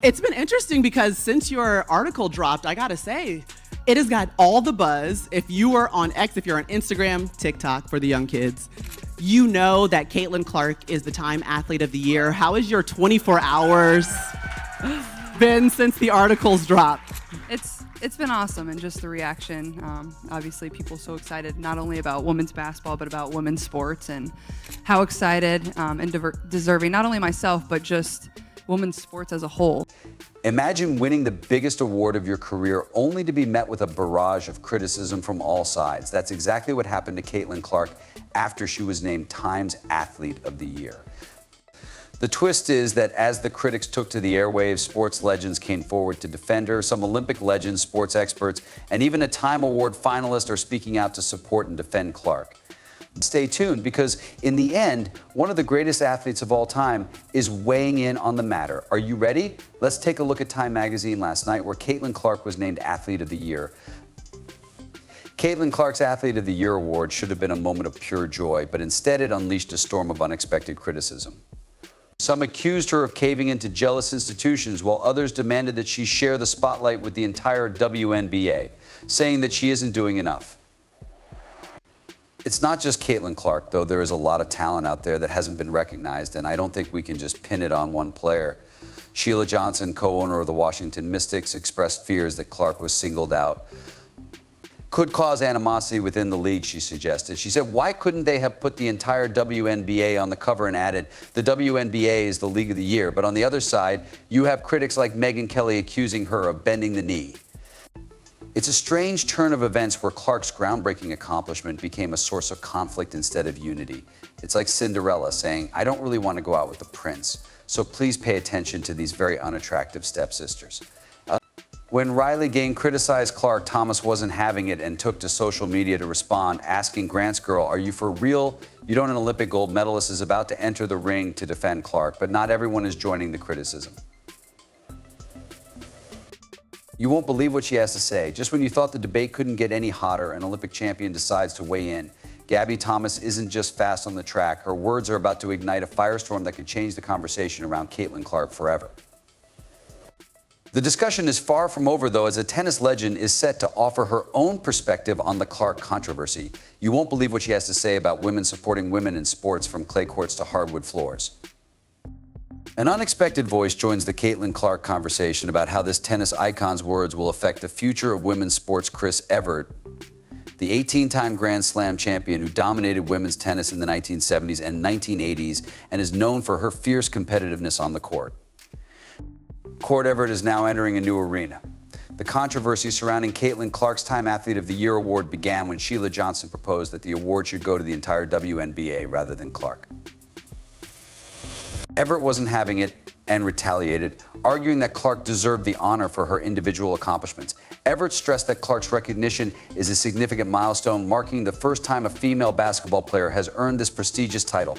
It's been interesting because since your article dropped, I gotta say, it has got all the buzz. If you are on X, if you're on Instagram, TikTok for the young kids, you know that Caitlin Clark is the Time Athlete of the Year. How has your 24 hours been since the articles dropped? It's been awesome, and just the reaction. Obviously, people so excited not only about women's basketball, but about women's sports, and how excited and deserving, not only myself, but just women's sports as a whole. Imagine winning the biggest award of your career only to be met with a barrage of criticism from all sides. That's exactly what happened to Caitlin Clark after she was named Time's Athlete of the Year. The twist is that as the critics took to the airwaves, sports legends came forward to defend her. Some Olympic legends, sports experts, and even a Time Award finalist are speaking out to support and defend Clark. Stay tuned, because in the end, one of the greatest athletes of all time is weighing in on the matter. Are you ready? Let's take a look at Time magazine last night, where Caitlin Clark was named Athlete of the Year. Caitlin Clark's Athlete of the Year award should have been a moment of pure joy, but instead it unleashed a storm of unexpected criticism. Some accused her of caving into jealous institutions, while others demanded that she share the spotlight with the entire WNBA, saying that she isn't doing enough. It's not just Caitlin Clark, though. There is a lot of talent out there that hasn't been recognized, and I don't think we can just pin it on one player. Sheila Johnson, co-owner of the Washington Mystics, expressed fears that Clark was singled out. Could cause animosity within the league, she suggested. She said, why couldn't they have put the entire WNBA on the cover and added, the WNBA is the League of the Year, but on the other side, you have critics like Megyn Kelly accusing her of bending the knee. It's a strange turn of events where Clark's groundbreaking accomplishment became a source of conflict instead of unity. It's like Cinderella saying, I don't really want to go out with the prince, so please pay attention to these very unattractive stepsisters. When Riley Gain criticized Clark, Thomas wasn't having it and took to social media to respond, asking Grant's girl, are you for real? You know an Olympic gold medalist is about to enter the ring to defend Clark, but not everyone is joining the criticism. You won't believe what she has to say. Just when you thought the debate couldn't get any hotter, an Olympic champion decides to weigh in. Gabby Thomas isn't just fast on the track. Her words are about to ignite a firestorm that could change the conversation around Caitlin Clark forever. The discussion is far from over, though, as a tennis legend is set to offer her own perspective on the Clark controversy. You won't believe what she has to say about women supporting women in sports, from clay courts to hardwood floors. An unexpected voice joins the Caitlin Clark conversation about how this tennis icon's words will affect the future of women's sports. Chris Evert, the 18-time Grand Slam champion who dominated women's tennis in the 1970s and 1980s and is known for her fierce competitiveness on the court. Court Evert is now entering a new arena. The controversy surrounding Caitlin Clark's Time Athlete of the Year award began when Sheila Johnson proposed that the award should go to the entire WNBA rather than Clark. Evert wasn't having it and retaliated, arguing that Clark deserved the honor for her individual accomplishments. Evert stressed that Clark's recognition is a significant milestone, marking the first time a female basketball player has earned this prestigious title.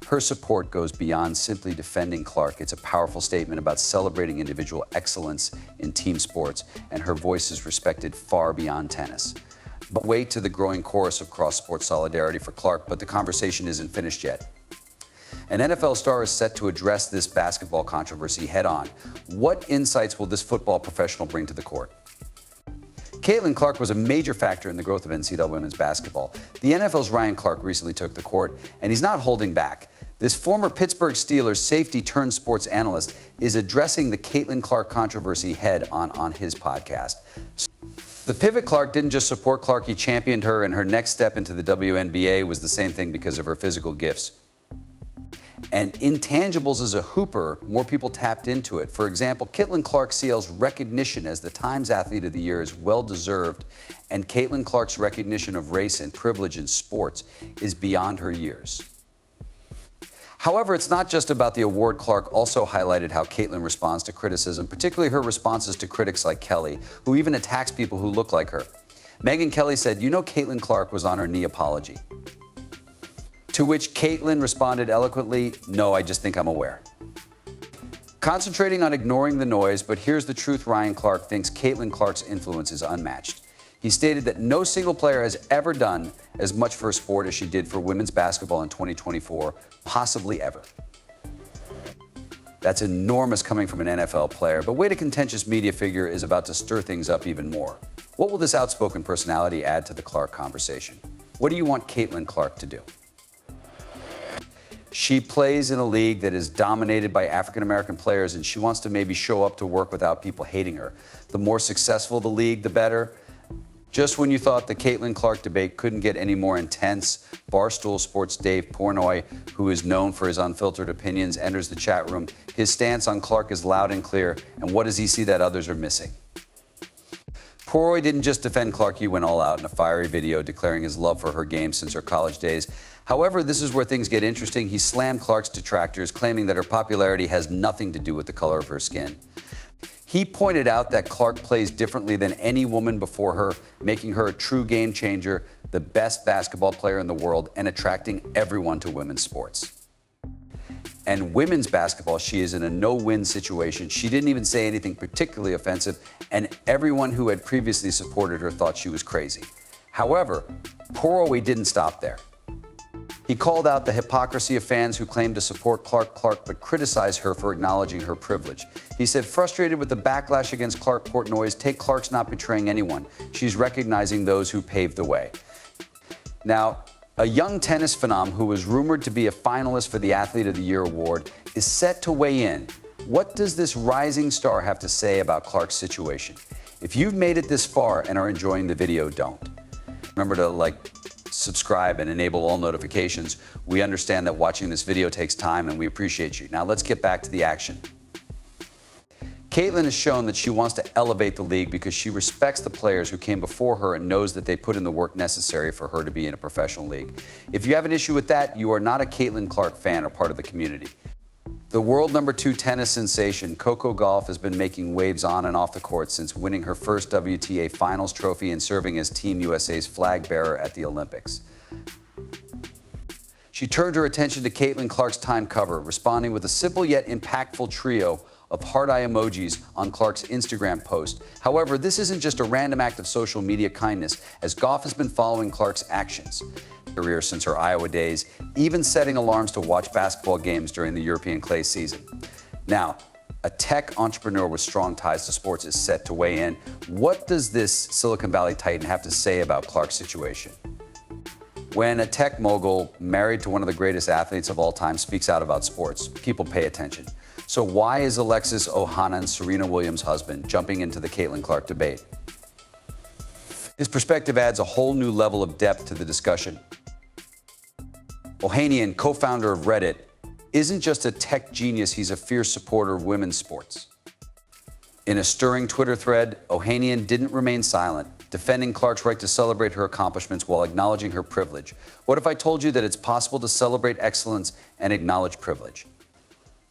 Her support goes beyond simply defending Clark. It's a powerful statement about celebrating individual excellence in team sports, and her voice is respected far beyond tennis. But wait to the growing chorus of cross-sport solidarity for Clark, but the conversation isn't finished yet. An NFL star is set to address this basketball controversy head-on. What insights will this football professional bring to the court? Caitlin Clark was a major factor in the growth of NCAA women's basketball. The NFL's Ryan Clark recently took the court, and he's not holding back. This former Pittsburgh Steelers safety-turned-sports analyst is addressing the Caitlin Clark controversy head-on on his podcast. The pivot Clark didn't just support Clark, he championed her, and her next step into the WNBA was the same thing because of her physical gifts. And intangibles as a hooper, more people tapped into it. For example, Caitlin Clark CL's recognition as the Times Athlete of the Year is well-deserved, and Caitlin Clark's recognition of race and privilege in sports is beyond her years. However, it's not just about the award. Clark also highlighted how Caitlin responds to criticism, particularly her responses to critics like Kelly, who even attacks people who look like her. Megyn Kelly said, you know Caitlin Clark was on her knee apology. To which Caitlin responded eloquently, no, I just think I'm aware. Concentrating on ignoring the noise, but here's the truth: Ryan Clark thinks Caitlin Clark's influence is unmatched. He stated that no single player has ever done as much for a sport as she did for women's basketball in 2024, possibly ever. That's enormous coming from an NFL player, but wait, a contentious media figure is about to stir things up even more. What will this outspoken personality add to the Clark conversation? What do you want Caitlin Clark to do? She plays in a league that is dominated by African-American players, and she wants to maybe show up to work without people hating her. The more successful the league, the better. Just when you thought the Caitlin Clark debate couldn't get any more intense, Barstool Sports' Dave Portnoy, who is known for his unfiltered opinions, enters the chat room. His stance on Clark is loud and clear, and what does he see that others are missing? Portnoy didn't just defend Clark, he went all out in a fiery video declaring his love for her game since her college days. However, this is where things get interesting. He slammed Clark's detractors, claiming that her popularity has nothing to do with the color of her skin. He pointed out that Clark plays differently than any woman before her, making her a true game changer, the best basketball player in the world, and attracting everyone to women's sports. And women's basketball, she is in a no-win situation. She didn't even say anything particularly offensive, and everyone who had previously supported her thought she was crazy. However, Portnoy didn't stop there. He called out the hypocrisy of fans who claim to support Clark but criticize her for acknowledging her privilege. He said, frustrated with the backlash against Clark Portnoy's take Clark's not betraying anyone. She's recognizing those who paved the way. Now, a young tennis phenom who was rumored to be a finalist for the Athlete of the Year award is set to weigh in. What does this rising star have to say about Clark's situation? If you've made it this far and are enjoying the video, don't. Remember to subscribe and enable all notifications. We understand that watching this video takes time and we appreciate you. Now let's get back to the action. Caitlin has shown that she wants to elevate the league because she respects the players who came before her and knows that they put in the work necessary for her to be in a professional league. If you have an issue with that, you are not a Caitlin Clark fan or part of the community. The world #2 tennis sensation, Coco Gauff, has been making waves on and off the court since winning her first WTA Finals trophy and serving as Team USA's flag bearer at the Olympics. She turned her attention to Caitlin Clark's Time cover, responding with a simple yet impactful trio of heart eye emojis on Clark's Instagram post. However, this isn't just a random act of social media kindness, as Gauff has been following Clark's actions. Career since her Iowa days, even setting alarms to watch basketball games during the European clay season. Now, a tech entrepreneur with strong ties to sports is set to weigh in. What does this Silicon Valley titan have to say about Clark's situation? When a tech mogul married to one of the greatest athletes of all time speaks out about sports, people pay attention. So why is Alexis Ohanian, Serena Williams' husband, jumping into the Caitlin Clark debate? His perspective adds a whole new level of depth to the discussion. Ohanian, co-founder of Reddit, isn't just a tech genius, he's a fierce supporter of women's sports. In a stirring Twitter thread, Ohanian didn't remain silent, defending Clark's right to celebrate her accomplishments while acknowledging her privilege. What if I told you that it's possible to celebrate excellence and acknowledge privilege?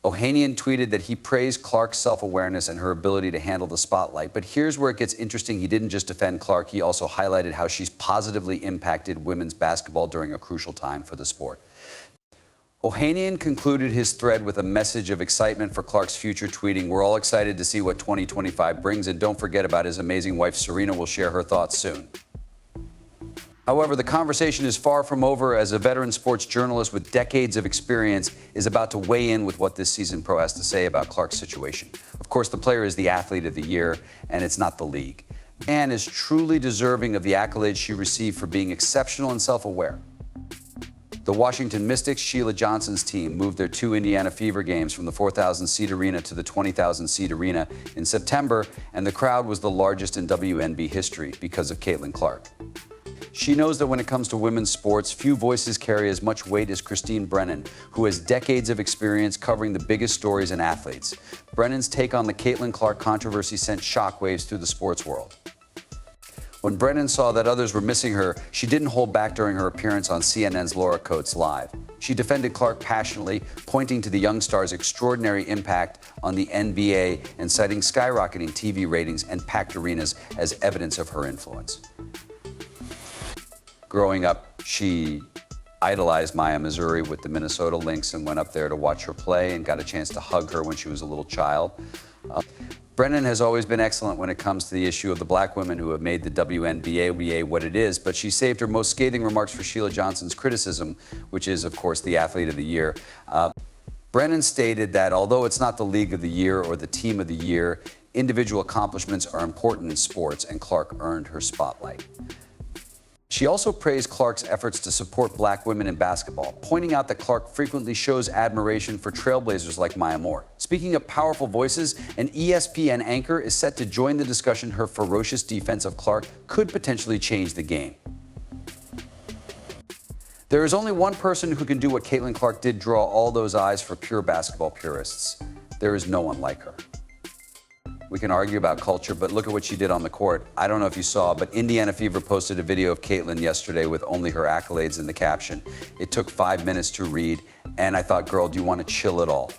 Ohanian tweeted that he praised Clark's self-awareness and her ability to handle the spotlight. But here's where it gets interesting. He didn't just defend Clark, he also highlighted how she's positively impacted women's basketball during a crucial time for the sport. Ohanian concluded his thread with a message of excitement for Clark's future, tweeting, "We're all excited to see what 2025 brings, and don't forget about his amazing wife, Serena will share her thoughts soon." However, the conversation is far from over, as a veteran sports journalist with decades of experience is about to weigh in with what this seasoned pro has to say about Clark's situation. Of course, the player is the Athlete of the Year, and it's not the league. Anne is truly deserving of the accolades she received for being exceptional and self-aware. The Washington Mystics' Sheila Johnson's team moved their 2 Indiana Fever games from the 4,000-seat arena to the 20,000-seat arena in September, and the crowd was the largest in WNBA history because of Caitlin Clark. She knows that when it comes to women's sports, few voices carry as much weight as Christine Brennan, who has decades of experience covering the biggest stories in athletes. Brennan's take on the Caitlin Clark controversy sent shockwaves through the sports world. When Brennan saw that others were missing her, she didn't hold back during her appearance on CNN's Laura Coates Live. She defended Clark passionately, pointing to the young star's extraordinary impact on the NBA and citing skyrocketing TV ratings and packed arenas as evidence of her influence. Growing up, she idolized Maya Missouri with the Minnesota Lynx and went up there to watch her play and got a chance to hug her when she was a little child. Brennan has always been excellent when it comes to the issue of the black women who have made the WNBA what it is, but she saved her most scathing remarks for Sheila Johnson's criticism, which is, of course, the Athlete of the Year. Brennan stated that although it's not the League of the Year or the Team of the Year, individual accomplishments are important in sports, and Clark earned her spotlight. She also praised Clark's efforts to support black women in basketball, pointing out that Clark frequently shows admiration for trailblazers like Maya Moore. Speaking of powerful voices, an ESPN anchor is set to join the discussion. Her ferocious defense of Clark could potentially change the game. There is only one person who can do what Caitlin Clark did, draw all those eyes for pure basketball purists. There is no one like her. We can argue about culture, but look at what she did on the court. I don't know if you saw, but Indiana Fever posted a video of Caitlin yesterday with only her accolades in the caption. It took 5 minutes to read, and I thought, girl, do you want to chill at all?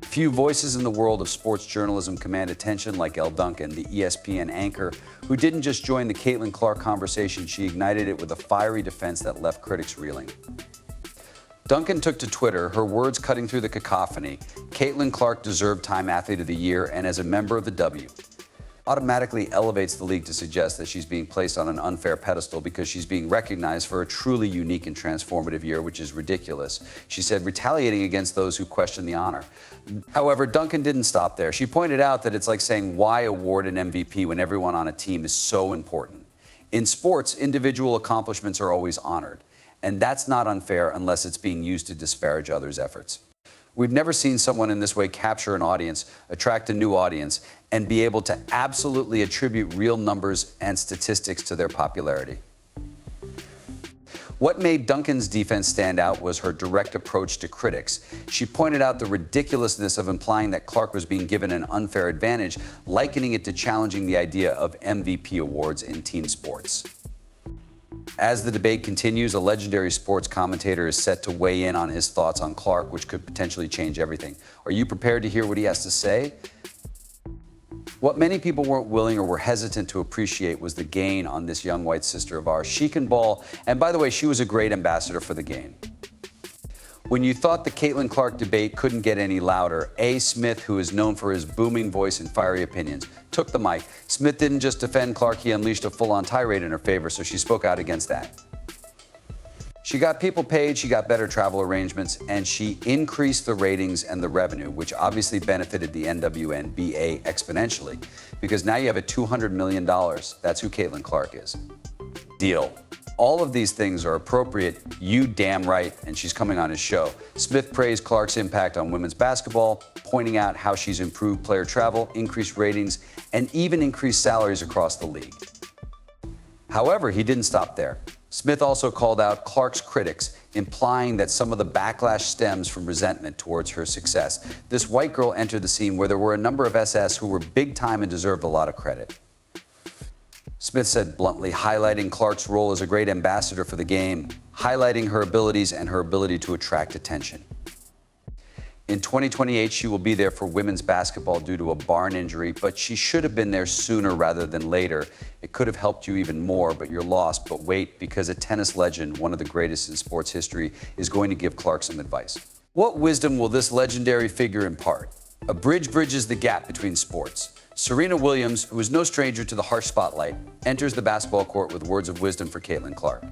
Few voices in the world of sports journalism command attention like Elle Duncan, the ESPN anchor, who didn't just join the Caitlin Clark conversation, she ignited it with a fiery defense that left critics reeling. Duncan took to Twitter, her words cutting through the cacophony. Caitlin Clark deserved Time Athlete of the Year, and as a member of the W, automatically elevates the league to suggest that she's being placed on an unfair pedestal because she's being recognized for a truly unique and transformative year, which is ridiculous. She said, retaliating against those who question the honor. However, Duncan didn't stop there. She pointed out that it's like saying, why award an MVP when everyone on a team is so important? In sports, individual accomplishments are always honored. And that's not unfair unless it's being used to disparage others' efforts. We've never seen someone in this way capture an audience, attract a new audience, and be able to absolutely attribute real numbers and statistics to their popularity. What made Duncan's defense stand out was her direct approach to critics. She pointed out the ridiculousness of implying that Clark was being given an unfair advantage, likening it to challenging the idea of MVP awards in team sports. As the debate continues, a legendary sports commentator is set to weigh in on his thoughts on Clark, which could potentially change everything. Are you prepared to hear what he has to say? What many people weren't willing or were hesitant to appreciate was the gain on this young white sister of ours. She can ball, and by the way, she was a great ambassador for the game. When you thought the Caitlin Clark debate couldn't get any louder, A. Smith, who is known for his booming voice and fiery opinions, took the mic. Smith didn't just defend Clark, he unleashed a full-on tirade in her favor, so she spoke out against that. She got people paid, she got better travel arrangements, and she increased the ratings and the revenue, which obviously benefited the WNBA exponentially, because now you have a $200 million. That's who Caitlin Clark is. Deal. All of these things are appropriate, you damn right, and she's coming on his show. Smith praised Clark's impact on women's basketball, pointing out how she's improved player travel, increased ratings, and even increased salaries across the league. However, he didn't stop there. Smith also called out Clark's critics, implying that some of the backlash stems from resentment towards her success. This white girl entered the scene where there were a number of SS who were big time and deserved a lot of credit. Smith said bluntly, highlighting Clark's role as a great ambassador for the game, highlighting her abilities and her ability to attract attention. In 2028, she will be there for women's basketball due to a barn injury, but she should have been there sooner rather than later. It could have helped you even more, but you're lost. But wait, because a tennis legend, one of the greatest in sports history, is going to give Clark some advice. What wisdom will this legendary figure impart? A bridge bridges the gap between sports. Serena Williams, who is no stranger to the harsh spotlight, enters the basketball court with words of wisdom for Caitlin Clark.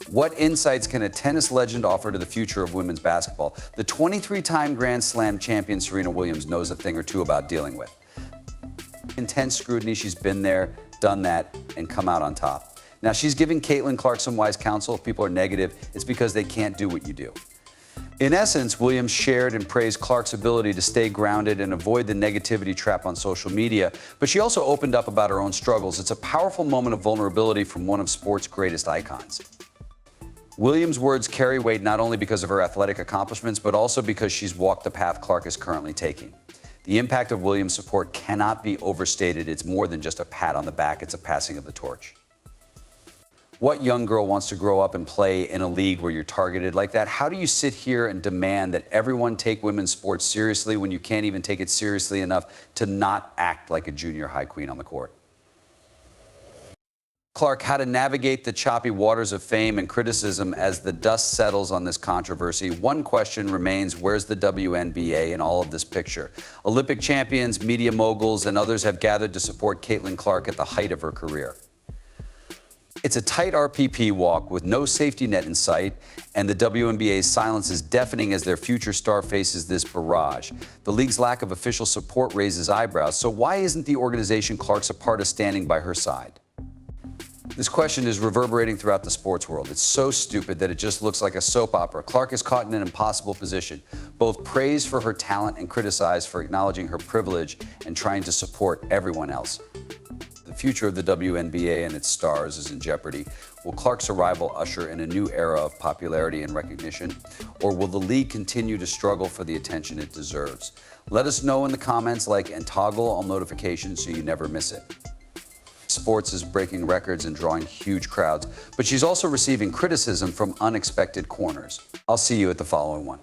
What insights can a tennis legend offer to the future of women's basketball? The 23-time Grand Slam champion Serena Williams knows a thing or two about dealing with intense scrutiny. She's been there, done that, and come out on top. Now, she's giving Caitlin Clark some wise counsel. If people are negative, it's because they can't do what you do. In essence, Williams shared and praised Clark's ability to stay grounded and avoid the negativity trap on social media, but she also opened up about her own struggles. It's a powerful moment of vulnerability from one of sport's greatest icons. Williams' words carry weight not only because of her athletic accomplishments, but also because she's walked the path Clark is currently taking. The impact of Williams' support cannot be overstated. It's more than just a pat on the back, it's a passing of the torch. What young girl wants to grow up and play in a league where you're targeted like that? How do you sit here and demand that everyone take women's sports seriously when you can't even take it seriously enough to not act like a junior high queen on the court? Clark, how to navigate the choppy waters of fame and criticism as the dust settles on this controversy. One question remains, where's the WNBA in all of this picture? Olympic champions, media moguls, and others have gathered to support Caitlin Clark at the height of her career. It's a tight RPP walk with no safety net in sight, and the WNBA's silence is deafening as their future star faces this barrage. The league's lack of official support raises eyebrows, so why isn't the organization Clark's a part of standing by her side? This question is reverberating throughout the sports world. It's so stupid that it just looks like a soap opera. Clark is caught in an impossible position, both praised for her talent and criticized for acknowledging her privilege and trying to support everyone else. The future of the WNBA and its stars is in jeopardy. Will Clark's arrival usher in a new era of popularity and recognition? Or will the league continue to struggle for the attention it deserves? Let us know in the comments, and toggle all notifications so you never miss it. Sports is breaking records and drawing huge crowds, but she's also receiving criticism from unexpected corners. I'll see you at the following one.